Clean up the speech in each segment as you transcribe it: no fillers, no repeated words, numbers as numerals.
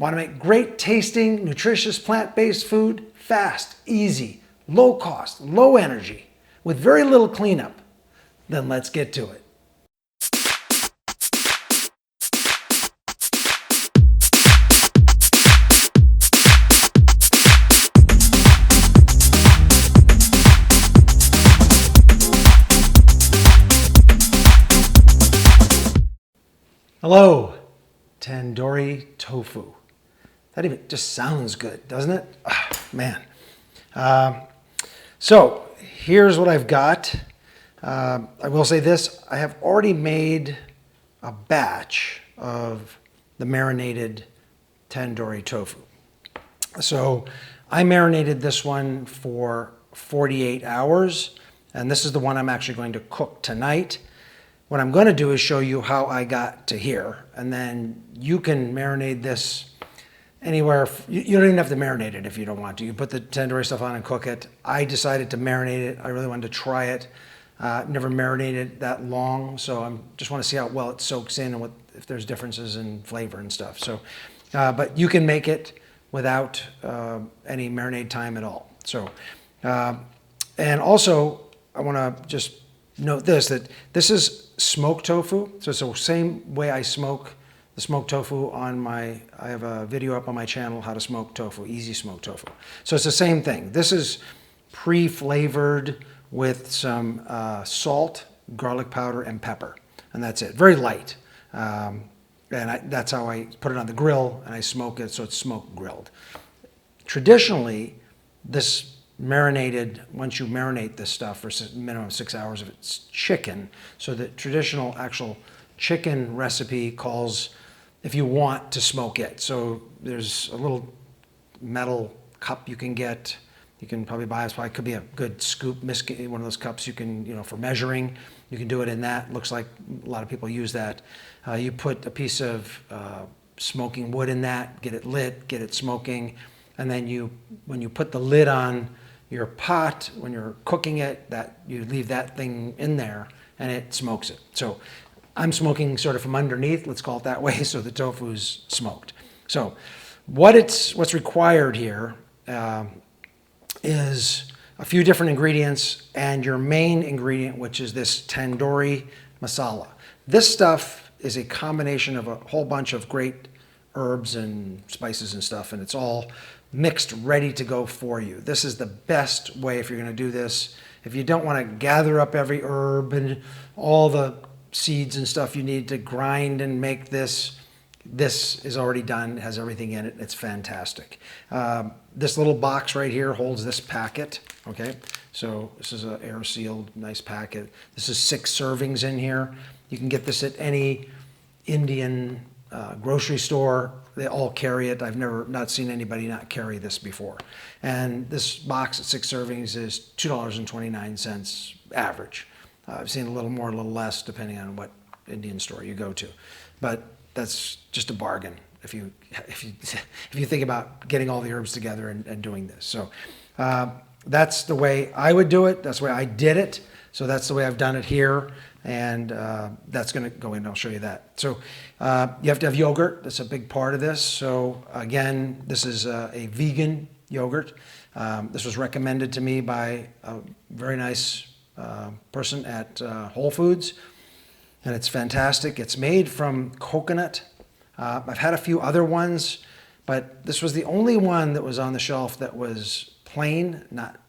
Want to make great tasting, nutritious, plant-based food? Fast, easy, low cost, low energy, with very little cleanup? Then let's get to it. Hello, Tandoori tofu. That even just sounds good, doesn't it? Oh, man. So here's what I've got. I will say this, I have already made a batch of the marinated tandoori tofu. So I marinated this one for 48 hours, and this is the one I'm actually going to cook tonight. What I'm going to do is show you how I got to here, and then you can marinate this anywhere. You don't even have to marinate it if you don't want to. You put the tandoori stuff on and cook it. I decided to marinate it. I really wanted to try it. Never marinated that long, so I just want to see how well it soaks in and if there's differences in flavor and stuff. So, but you can make it without any marinade time at all. So, and also I want to just note that this is smoked tofu. So it's the same way I smoke the smoked tofu on I have a video up on my channel, how to smoke tofu, easy smoked tofu. So it's the same thing. This is pre-flavored with some salt, garlic powder, and pepper. And that's it, very light. That's how I put it on the grill and I smoke it, so it's smoke grilled. Traditionally, this marinated, once you marinate this stuff for a minimum of 6 hours, if it's chicken. So the traditional actual chicken recipe calls if you want to smoke it. So there's a little metal cup you can get. You can probably buy, it could be a good scoop, one of those cups you can, for measuring. You can do it in that. Looks like a lot of people use that. You put a piece of smoking wood in that, get it lit, get it smoking, and then when you put the lid on your pot, when you're cooking it, you leave that thing in there and it smokes it. So I'm smoking sort of from underneath, let's call it that way, so the tofu's smoked. So what's required here is a few different ingredients and your main ingredient, which is this tandoori masala. This stuff is a combination of a whole bunch of great herbs and spices and stuff, and it's all mixed, ready to go for you. This is the best way if you're going to do this. If you don't want to gather up every herb and all the seeds and stuff you need to grind and make this is already done, has everything in it. It's fantastic. This little box right here holds this packet. Okay, so this is an air-sealed, nice packet. This is 6 servings in here. You can get this at any Indian grocery store. They all carry it. I've not seen anybody not carry this before. And this box at 6 servings is $2.29 average. I've seen a little more, a little less, depending on what Indian store you go to. But that's just a bargain if you think about getting all the herbs together and doing this. So that's the way I would do it. That's the way I did it. So that's the way I've done it here. And that's going to go in. I'll show you that. So you have to have yogurt. That's a big part of this. So again, this is a vegan yogurt. This was recommended to me by a very nice person at Whole Foods, and it's fantastic. It's made from coconut. I've had a few other ones, but this was the only one that was on the shelf that was plain, not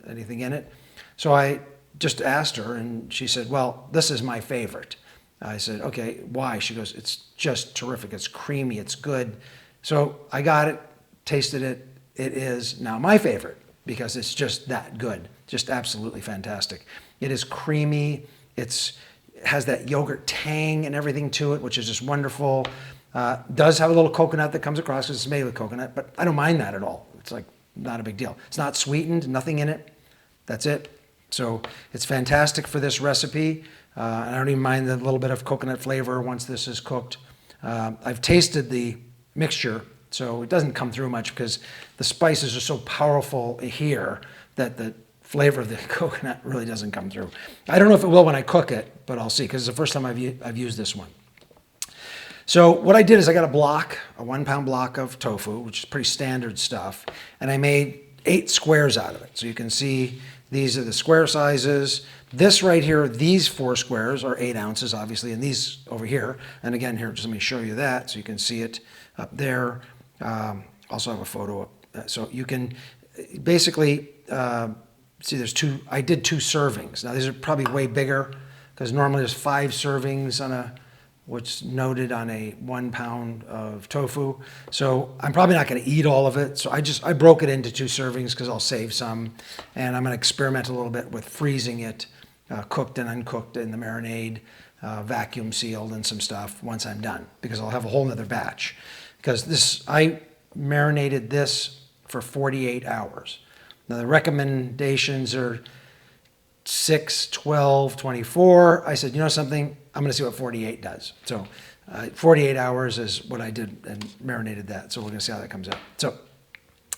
anything in it. So I just asked her, and she said, well, this is my favorite. I said, okay, why? She goes, it's just terrific. It's creamy. It's good. So I got it, tasted it. It is now my favorite because it's just that good. Just absolutely fantastic. It is creamy. It has that yogurt tang and everything to it, which is just wonderful. Does have a little coconut that comes across because it's made with coconut, but I don't mind that at all. It's like not a big deal. It's not sweetened, nothing in it. That's it. So it's fantastic for this recipe. And I don't even mind the little bit of coconut flavor once this is cooked. I've tasted the mixture, so it doesn't come through much because the spices are so powerful here that the flavor of the coconut really doesn't come through. I don't know if it will when I cook it, but I'll see because it's the first time I've used this one. So what I did is I got a 1 pound block of tofu, which is pretty standard stuff, and I made 8 squares out of it. So you can see these are the square sizes. This right here, these 4 squares are 8 ounces, obviously, and these over here. And again, here, just let me show you that so you can see it up there. Also have a photo up. So you can basically see there's 2, I did 2 servings. Now these are probably way bigger because normally there's 5 servings on a, what's noted on a 1 pound of tofu. So I'm probably not going to eat all of it. So I broke it into 2 servings because I'll save some. And I'm going to experiment a little bit with freezing it, cooked and uncooked in the marinade, vacuum sealed and some stuff once I'm done, because I'll have a whole nother batch. Because I marinated this for 48 hours. Now the recommendations are 6, 12, 24. I said, you know something? I'm going to see what 48 does. So 48 hours is what I did and marinated that. So we're going to see how that comes out. So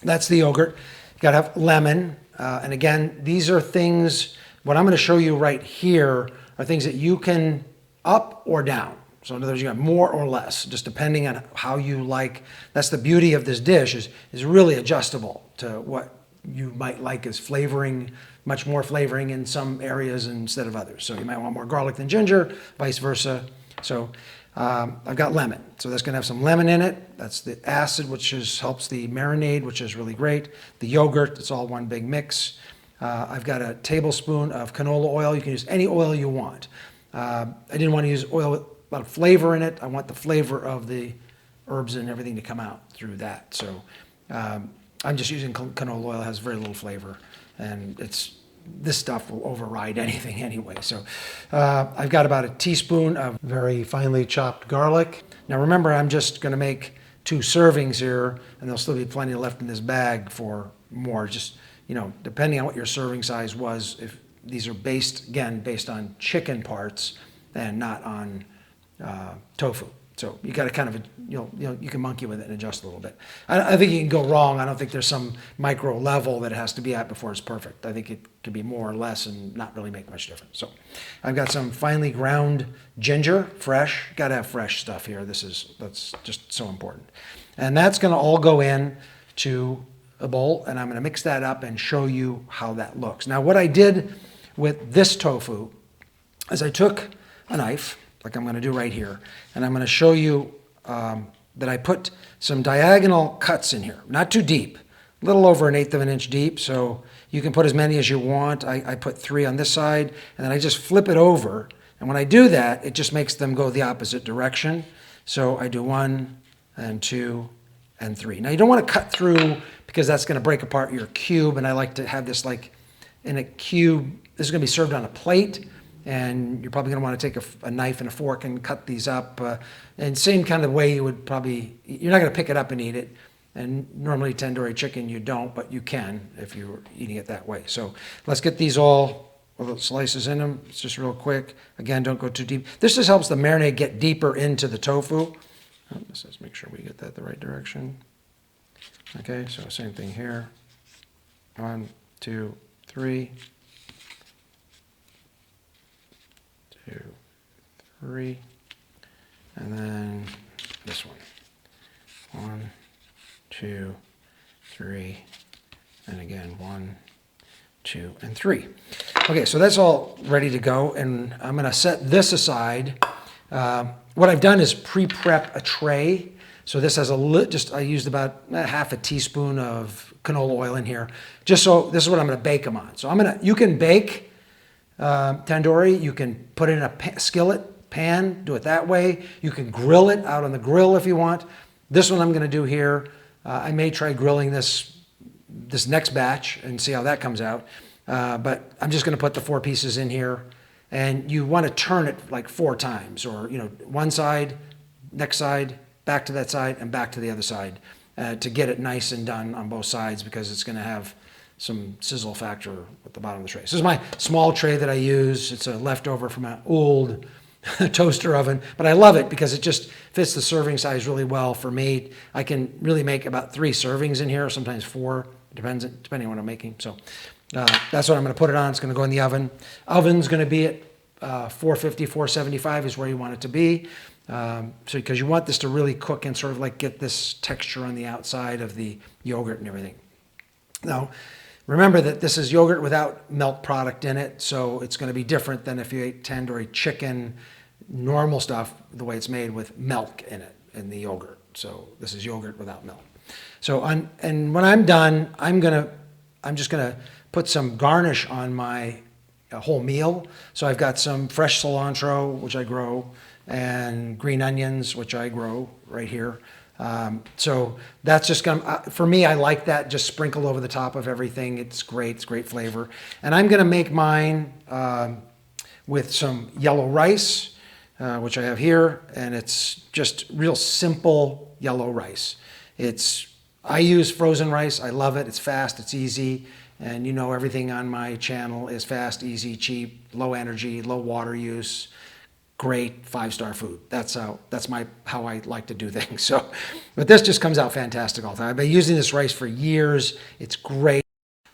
that's the yogurt. You got to have lemon. And again, these are things, what I'm going to show you right here are things that you can up or down. So in other words, you got more or less, just depending on how you like. That's the beauty of this dish, is really adjustable to what you might like as flavoring, much more flavoring in some areas instead of others. So you might want more garlic than ginger, vice versa. So I've got lemon. So that's going to have some lemon in it. That's the acid, which helps the marinade, which is really great. The yogurt, it's all one big mix. I've got a tablespoon of canola oil. You can use any oil you want. I didn't want to use oil with a lot of flavor in it. I want the flavor of the herbs and everything to come out through that. So I'm just using canola oil. It has very little flavor, and this stuff will override anything anyway. So I've got about a teaspoon of very finely chopped garlic. Now remember, I'm just going to make 2 servings here, and there'll still be plenty left in this bag for more. Just, depending on what your serving size was, if these are based on chicken parts and not on tofu. So you got to kind of, you can monkey with it and adjust a little bit. I think you can go wrong. I don't think there's some micro level that it has to be at before it's perfect. I think it could be more or less and not really make much difference. So I've got some finely ground ginger, fresh. Got to have fresh stuff here. That's just so important. And that's going to all go in to a bowl, and I'm going to mix that up and show you how that looks. Now what I did with this tofu is I took a knife, like I'm going to do right here, and I'm going to show you that I put some diagonal cuts in here, not too deep, a little over 1/8 of an inch deep, so you can put as many as you want. I put 3 on this side, and then I just flip it over, and when I do that, it just makes them go the opposite direction. So I do 1 and 2 and 3. Now you don't want to cut through because that's going to break apart your cube, and I like to have this like in a cube. This is going to be served on a plate, and you're probably going to want to take a knife and a fork and cut these up. And same kind of way you would probably, you're not going to pick it up and eat it. And normally tandoori chicken you don't, but you can if you're eating it that way. So let's get these all with the slices in them. It's just real quick. Again, don't go too deep. This just helps the marinade get deeper into the tofu. Let's just make sure we get that the right direction. Okay, so same thing here. 1, 2, 3. 2, 3, and then this one. 1, 2, 3, and again 1, 2, and 3. Okay, so that's all ready to go, and I'm going to set this aside. What I've done is pre-prep a tray. So this has I used about half a teaspoon of canola oil in here, just so this is what I'm going to bake them on. So you can bake tandoori, you can put it in a skillet pan, do it that way. You can grill it out on the grill if you want. This one I'm going to do here. I may try grilling this next batch and see how that comes out. But I'm just going to put the 4 pieces in here, and you want to turn it like 4 times, or one side, next side, back to that side, and back to the other side to get it nice and done on both sides, because it's going to have some sizzle factor at the bottom of the tray. So this is my small tray that I use. It's a leftover from an old toaster oven, but I love it because it just fits the serving size really well for me. I can really make about 3 servings in here, sometimes 4, depending on what I'm making. So that's what I'm going to put it on. It's going to go in the oven. Oven's going to be at 450, 475 is where you want it to be. So because you want this to really cook and sort of like get this texture on the outside of the yogurt and everything. Now, remember that this is yogurt without milk product in it, so it's going to be different than if you ate tandoori chicken, normal stuff, the way it's made with milk in it, in the yogurt. So this is yogurt without milk. So, and when I'm done, I'm just gonna put some garnish on my whole meal. So I've got some fresh cilantro, which I grow, and green onions, which I grow right here. So that's just gonna, for me, I like that just sprinkled over the top of everything. It's great flavor. And I'm gonna make mine with some yellow rice, which I have here, and it's just real simple yellow rice. I use frozen rice. I love it. It's fast, it's easy, and you know everything on my channel is fast, easy, cheap, low energy, low water use, great 5-star food. That's how I like to do things. So, but this just comes out fantastic all the time. I've been using this rice for years. It's great.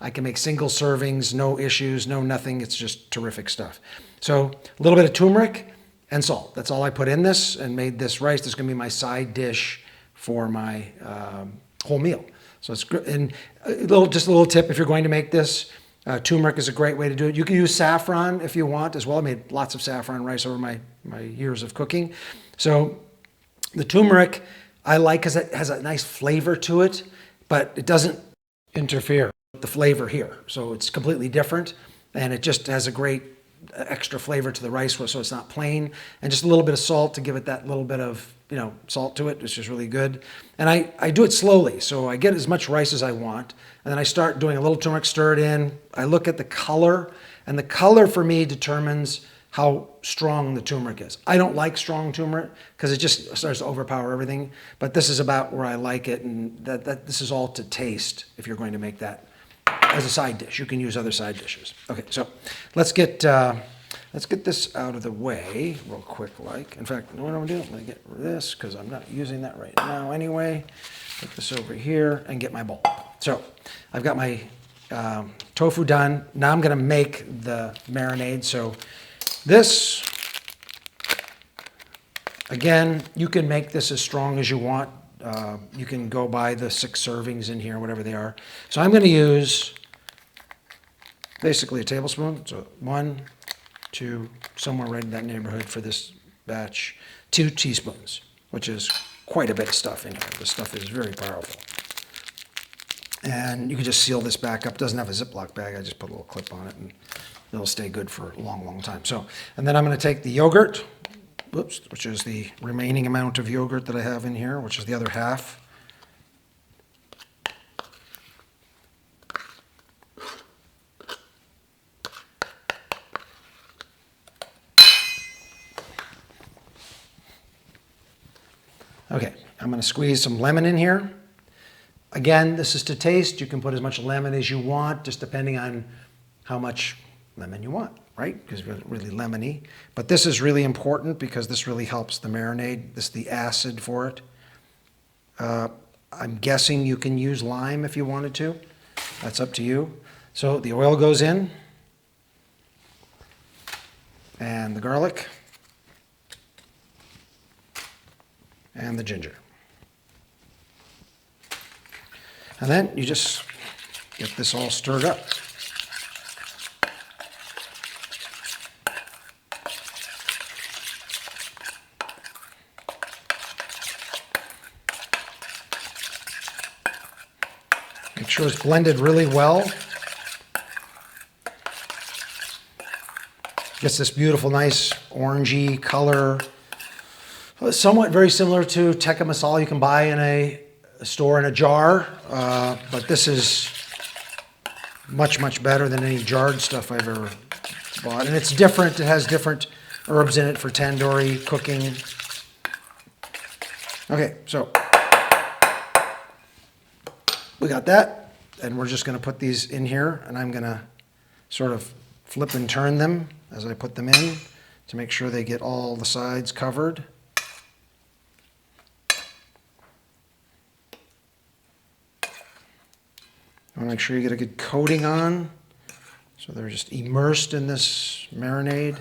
I can make single servings, no issues, no nothing. It's just terrific stuff. So a little bit of turmeric and salt. That's all I put in this and made this rice. This is going to be my side dish for my whole meal. So it's good. And just a little tip, if you're going to make this, turmeric is a great way to do it. You can use saffron if you want as well. I made lots of saffron rice over my years of cooking. So the turmeric I like because it has a nice flavor to it, but it doesn't interfere with the flavor here. So it's completely different, and it just has a great extra flavor to the rice, so it's not plain, and just a little bit of salt to give it that little bit of salt to it, which is really good. And I do it slowly, so I get as much rice as I want, and then I start doing a little turmeric, stir it in. I look at the color, and the color for me determines how strong the turmeric is. I don't like strong turmeric because it just starts to overpower everything, but this is about where I like it, and that this is all to taste if you're going to make that as a side dish. You can use other side dishes. Okay, so let's get this out of the way real quick. In fact, you know what I'm gonna do? I'm gonna get rid of this because I'm not using that right now anyway. Put this over here and get my bowl. So I've got my tofu done. Now I'm gonna make the marinade. So this, again, you can make this as strong as you want. You can go by the 6 servings in here, whatever they are. So I'm going to use basically a tablespoon. So 1, 2, somewhere right in that neighborhood for this batch. 2 teaspoons, which is quite a bit of stuff in here. This stuff is very powerful. And you can just seal this back up. It doesn't have a Ziploc bag. I just put a little clip on it, and it'll stay good for a long time. So, and then I'm going to take the yogurt, which is the remaining amount of yogurt that I have in here, which is the other half. Okay, I'm going to squeeze some lemon in here. Again, this is to taste. You can put as much lemon as you want, just depending on how much lemon you want, right? Because it's really lemony. But this is really important because this really helps the marinade. This is the acid for it. I'm guessing you can use lime if you wanted to. That's up to you. So the oil goes in, and the garlic, and the ginger. And then you just get this all stirred up. Make sure it's blended really well. Gets this beautiful, nice orangey color. Somewhat very similar to tikka masala you can buy in a store in a jar, but this is much better than any jarred stuff I've ever bought. And it's different. It has different herbs in it for tandoori cooking. Okay, so we got that, and we're just going to put these in here, and I'm going to sort of flip and turn them as I put them in to make sure they get all the sides covered. I want to make sure you get a good coating on, so they're just immersed in this marinade.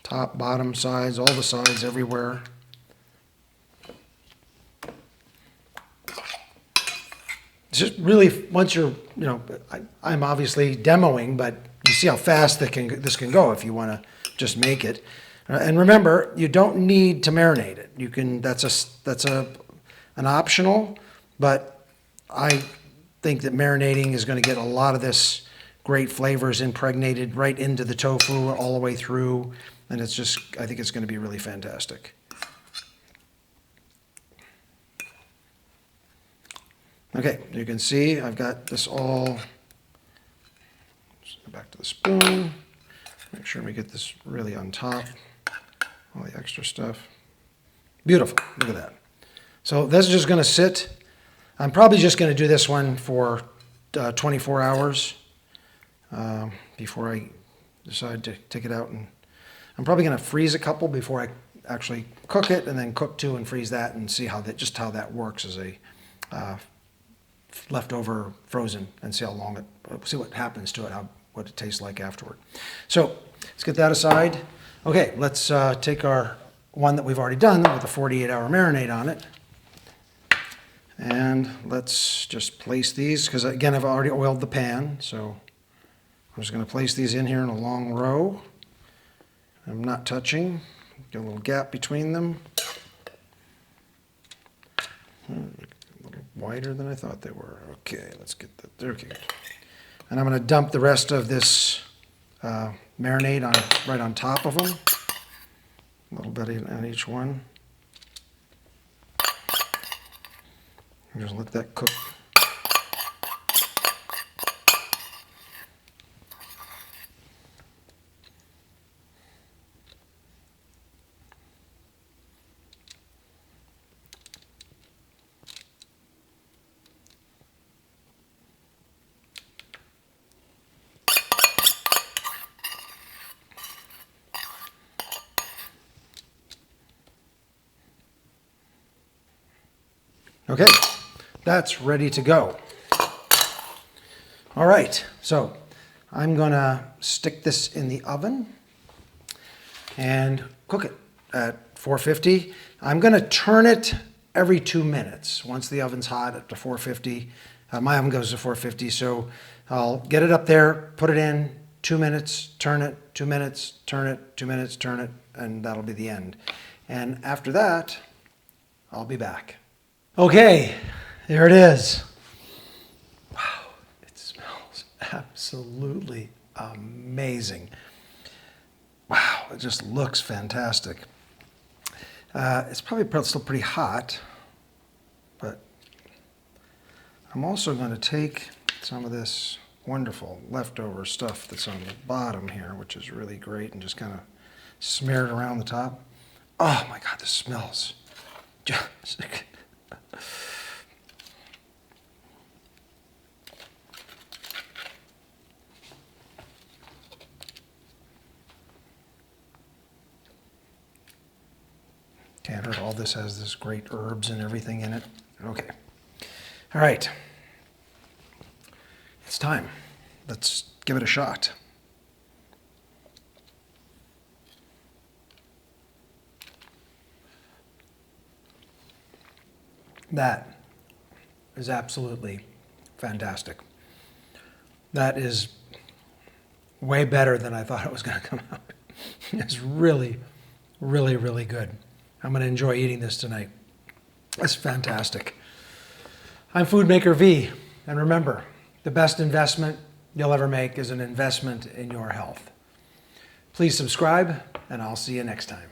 top, bottom, sides, all the sides, everywhere. It's just really, once you're, I'm obviously demoing, but you see how fast this can go if you want to just make it. And remember, you don't need to marinate it. You can, that's an optional, but I think that marinating is going to get a lot of this great flavors impregnated right into the tofu all the way through, and it's just, I think it's going to be really fantastic. Okay, you can see I've got this all, just go back to the spoon, make sure we get this really on top, all the extra stuff. Beautiful, look at that. So this is just going to sit. I'm probably just going to do this one for 24 hours before I decide to take it out. And I'm probably going to freeze a couple before I actually cook it, and then cook two and freeze that and see how that works as a leftover frozen, and see how long see what happens to it, what it tastes like afterward. So let's get that aside. Okay, let's take our one that we've already done with a 48-hour marinade on it. And let's just place these, because again, I've already oiled the pan, so I'm just going to place these in here in a long row. I'm not touching. Get a little gap between them. A little wider than I thought they were. Okay, let's get that there. Okay. And I'm going to dump the rest of this marinade right on top of them. A little bit on each one. And just let that cook. Okay, that's ready to go. All right, so I'm gonna stick this in the oven and cook it at 450. I'm gonna turn it every 2 minutes. Once the oven's hot up to 450, my oven goes to 450, so I'll get it up there, put it in, 2 minutes, turn it, 2 minutes, turn it, 2 minutes, turn it, and that'll be the end. And after that, I'll be back. Okay, there it is. Wow, it smells absolutely amazing. Wow, it just looks fantastic. It's probably still pretty hot, but I'm also going to take some of this wonderful leftover stuff that's on the bottom here, which is really great, and just kind of smear it around the top. Oh my God, this smells just... Can't hurt. All this has this great herbs and everything in it. Okay. All right. It's time. Let's give it a shot. That is absolutely fantastic. That is way better than I thought it was going to come out. It's really, really, really good. I'm going to enjoy eating this tonight. It's fantastic. I'm FOODMAKER V, and remember, the best investment you'll ever make is an investment in your health. Please subscribe, and I'll see you next time.